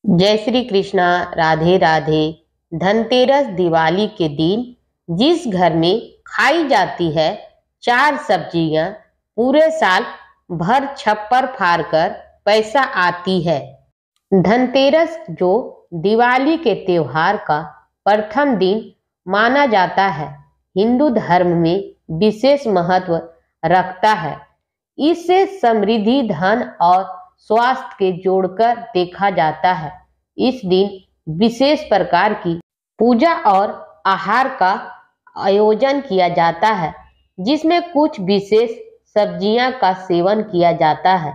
जय श्री कृष्णा। राधे राधे। धनतेरस दिवाली के दिन जिस घर में खाई जाती है 4 सब्जियां, पूरे साल भर छप्पर फाड़ कर पैसा आती है। धनतेरस जो दिवाली के त्योहार का प्रथम दिन माना जाता है, हिंदू धर्म में विशेष महत्व रखता है। इसे समृद्धि, धन और स्वास्थ्य के जोड़कर देखा जाता है। इस दिन विशेष प्रकार की पूजा और आहार का आयोजन किया जाता है, जिसमें कुछ विशेष सब्जियां का सेवन किया जाता है।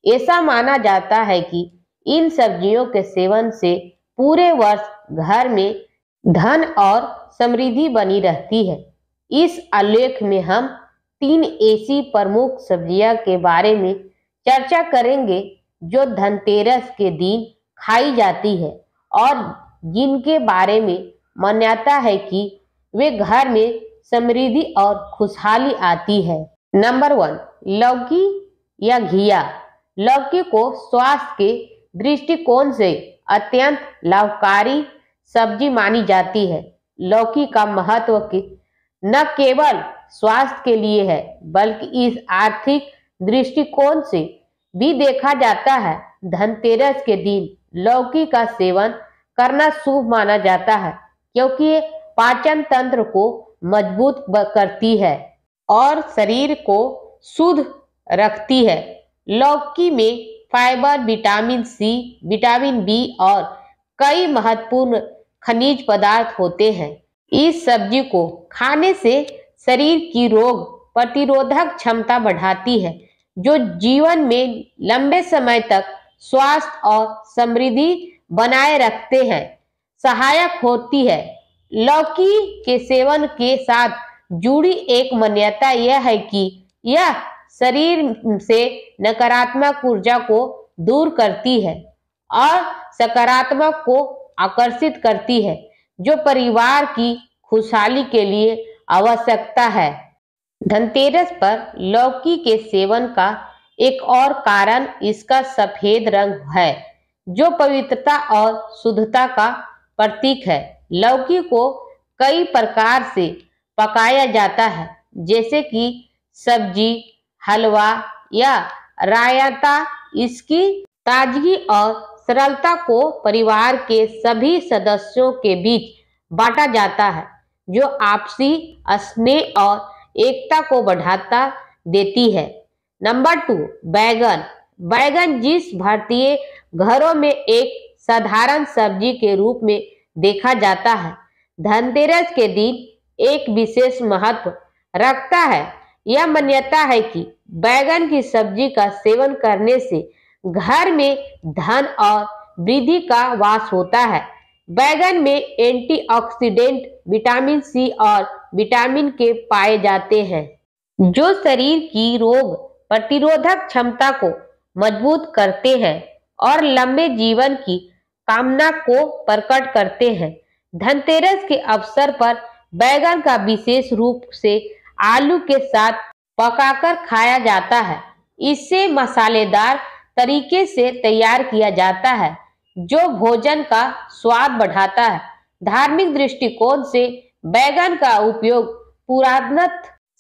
ऐसा माना जाता है कि इन सब्जियों के सेवन से पूरे वर्ष घर में धन और समृद्धि बनी रहती है। इस आलेख में हम 3 ऐसी प्रमुख सब्जियां के बारे में चर्चा करेंगे जो धनतेरस के दिन खाई जाती है और जिनके बारे में मान्यता है कि वे घर में समृद्धि और खुशहाली आती है। नंबर 1, लौकी या घिया। लौकी को स्वास्थ्य के दृष्टिकोण से अत्यंत लाभकारी सब्जी मानी जाती है। लौकी का महत्व न केवल स्वास्थ्य के लिए है, बल्कि इस आर्थिक दृष्टिकोण से भी देखा जाता है। धनतेरस के दिन लौकी का सेवन करना शुभ माना जाता है, क्योंकि ये पाचन तंत्र को मजबूत करती है और शरीर को शुद्ध रखती है। लौकी में fibre, vitamin C, vitamin B और कई महत्वपूर्ण खनिज पदार्थ होते हैं। इस सब्जी को खाने से शरीर की रोग प्रतिरोधक क्षमता बढ़ाती है, जो जीवन में लंबे समय तक स्वास्थ्य और समृद्धि बनाए रखते हैं सहायक होती है। लौकी के सेवन के साथ जुड़ी एक मान्यता यह है कि यह शरीर से नकारात्मक ऊर्जा को दूर करती है और सकारात्मक को आकर्षित करती है, जो परिवार की खुशहाली के लिए आवश्यकता है। धनतेरस पर लौकी के सेवन का एक और कारण इसका सफेद रंग है, जो पवित्रता और शुद्धता का प्रतीक है। लौकी को कई प्रकार से पकाया जाता है, जैसे कि सब्जी, हलवा या रायता। इसकी ताजगी और सरलता को परिवार के सभी सदस्यों के बीच बांटा जाता है, जो आपसी स्नेह और एकता को बढ़ाता देती है। नंबर 2, बैगन। बैगन जिस भारतीय घरों में एक साधारण सब्जी के रूप में देखा जाता है, धनतेरस के दिन एक विशेष महत्व रखता है। यह मान्यता है कि बैगन की सब्जी का सेवन करने से घर में धन और वृद्धि का वास होता है। बैगन में एंटीऑक्सीडेंट, विटामिन सी और विटामिन के पाए जाते हैं, जो शरीर की रोग प्रतिरोधक क्षमता को मजबूत करते हैं और लंबे जीवन की कामना को प्रकट करते हैं। धनतेरस के अवसर पर बैगन का विशेष रूप से आलू के साथ पकाकर खाया जाता है। इसे मसालेदार तरीके से तैयार किया जाता है, जो भोजन का स्वाद बढ़ाता है। धार्मिक दृष्टिकोण से बैगन का उपयोग पुरातन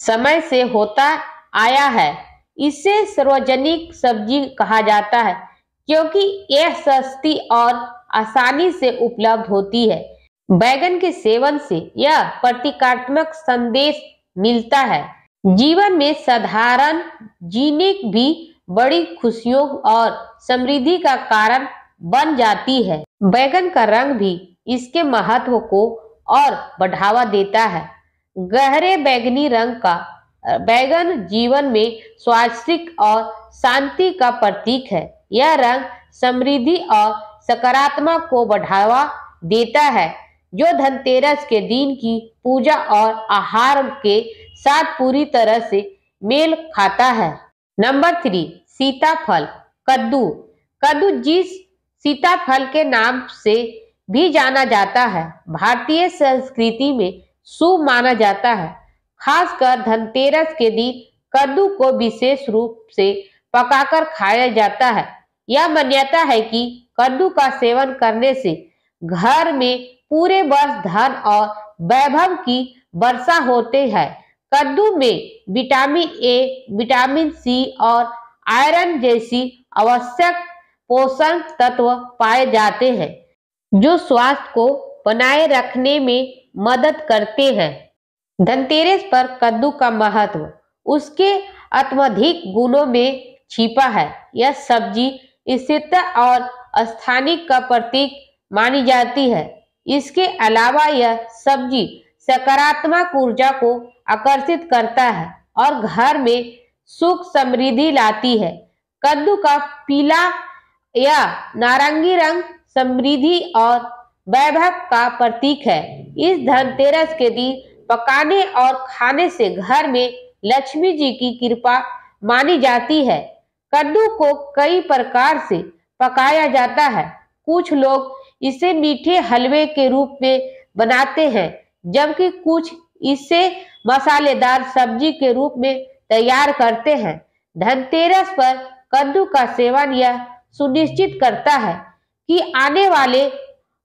समय से होता आया है। इसे सार्वजनिक सब्जी कहा जाता है, क्योंकि यह सस्ती और आसानी से उपलब्ध होती है। बैगन के सेवन से यह प्रतीकात्मक संदेश मिलता है, जीवन में साधारण जीने भी बड़ी खुशियों और समृद्धि का कारण बन जाती है। बैगन का रंग भी इसके महत्व को और बढ़ावा देता है। गहरे बैगनी रंग का बैगन जीवन में स्वास्थ्य और शांति का प्रतीक है। यह रंग समृद्धि और सकारात्मक को बढ़ावा देता है, जो धनतेरस के दिन की पूजा और आहार के साथ पूरी तरह से मेल खाता है। नंबर 3, सीताफल। कद्दू। कद्दू जिस सीताफल के नाम से भी जाना जाता है, भारतीय संस्कृति में शुभ माना जाता है। खासकर धनतेरस के दिन कद्दू को विशेष रूप से पकाकर खाया जाता है। यह मान्यता है कि कद्दू का सेवन करने से घर में पूरे वर्ष धन और वैभव की वर्षा होते हैं। कद्दू में विटामिन ए, विटामिन सी और आयरन जैसी आवश्यक पोषण तत्व पाए जाते हैं, जो स्वास्थ्य को बनाए रखने में मदद करते हैं। धनतेरस पर कद्दू का महत्व उसके अत्यधिक गुणों में छिपा है। यह सब्जी स्थिरता और स्थानिक का प्रतीक मानी जाती है। इसके अलावा यह सब्जी सकारात्मक ऊर्जा को आकर्षित करता है और घर में सुख समृद्धि लाती है। कद्दू का पीला या नारंगी रंग समृद्धि और वैभव का प्रतीक है। इस धनतेरस के दिन पकाने और खाने से घर में लक्ष्मी जी की कृपा मानी जाती है। कद्दू को कई प्रकार से पकाया जाता है। कुछ लोग इसे मीठे हलवे के रूप में बनाते हैं, जबकि कुछ इसे मसालेदार सब्जी के रूप में तैयार करते हैं। धनतेरस पर कद्दू का सेवन यह सुनिश्चित करता है कि आने वाले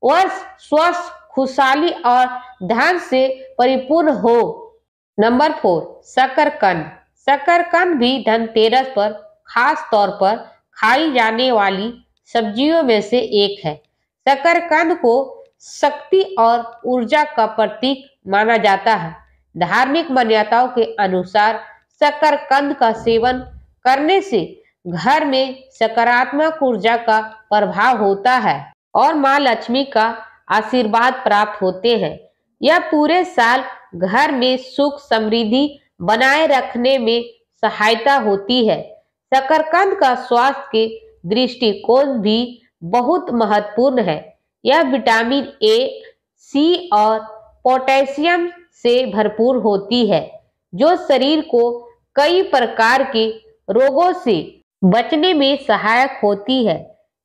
वर्ष स्वस्थ, खुशहाली और धन से परिपूर्ण हो। नंबर 4, शकरकंद। शकरकंद भी धनतेरस पर खास तौर पर खाई जाने वाली सब्जियों में से एक है। शकरकंद को शक्ति और ऊर्जा का प्रतीक माना जाता है। धार्मिक मान्यताओं के अनुसार शकरकंद का सेवन करने से घर में सकारात्मक ऊर्जा का प्रभाव होता है और मां लक्ष्मी का आशीर्वाद प्राप्त होते हैं। यह पूरे साल घर में सुख समृद्धि बनाए रखने में सहायता होती है। शकरकंद का स्वास्थ्य के दृष्टिकोण भी बहुत महत्वपूर्ण है। यह विटामिन ए, सी और पोटेशियम से भरपूर होती है, जो शरीर को कई प्रकार के रोगों से बचने में सहायक होती है।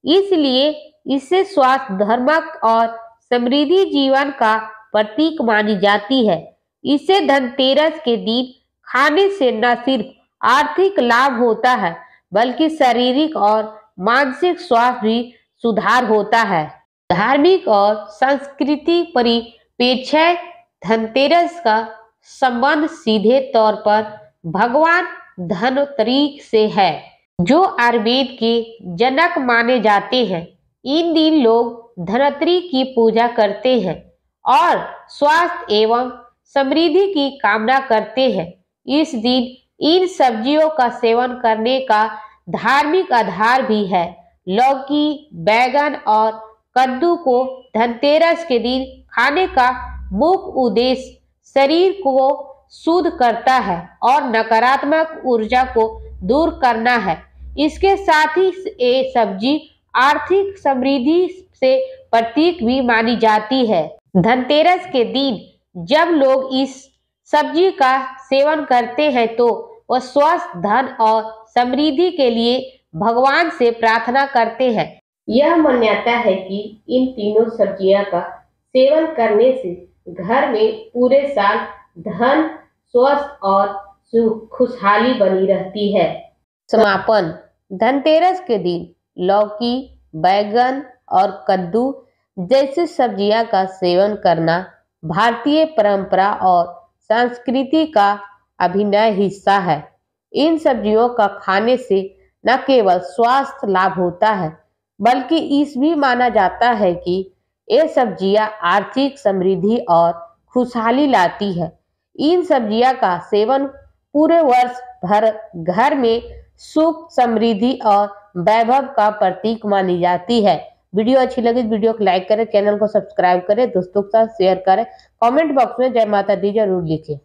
इसलिए इसे स्वास्थ्य, धर्मक और समृद्धि जीवन का प्रतीक मानी जाती है। इसे धनतेरस के दिन खाने से न सिर्फ आर्थिक लाभ होता है, बल्कि शारीरिक और मानसिक स्वास्थ्य भी सुधार होता है। धार्मिक और सांस्कृतिक परिप्रेक्ष्य धनतेरस का संबंध सीधे तौर पर भगवान धनवंतरि से है, जो आयुर्वेद के जनक माने जाते हैं। इन दिन लोग धनवंतरि की पूजा करते हैं और स्वास्थ्य एवं समृद्धि की कामना करते हैं। इस दिन इन सब्जियों का सेवन करने का धार्मिक आधार भी है। लौकी, बैगन और कद्दू को धनतेरस के दिन खाने का मुख्य उद्देश्य शरीर को शुद्ध करता है और नकारात्मक ऊर्जा को दूर करना है। इसके साथ ही ये सब्जी आर्थिक समृद्धि से प्रतीक भी मानी जाती है। धनतेरस के दिन जब लोग इस सब्जी का सेवन करते हैं तो वह स्वस्थ, धन और समृद्धि के लिए भगवान से प्रार्थना करते हैं। यह मान्यता है कि इन तीनों सब्जियों का सेवन करने से घर में पूरे साल धन, स्वस्थ और खुशहाली बनी रहती है। समापन। धनतेरस के दिन लौकी, बैगन और कद्दू जैसी सब्जियों का सेवन करना भारतीय परंपरा और संस्कृति का अभिन्न हिस्सा है। इन सब्जियों का खाने से न केवल स्वास्थ्य लाभ होता है, बल्कि इस भी माना जाता है कि ये सब्जियां आर्थिक समृद्धि और खुशहाली लाती है। इन सब्जियों का सेवन पूरे वर्ष भर घर में सुख, समृद्धि और वैभव का प्रतीक मानी जाती है। वीडियो अच्छी लगी तो वीडियो को लाइक करें, चैनल को सब्सक्राइब करें, दोस्तों के साथ शेयर करें, कमेंट बॉक्स में जय माता दी जरूर लिखें।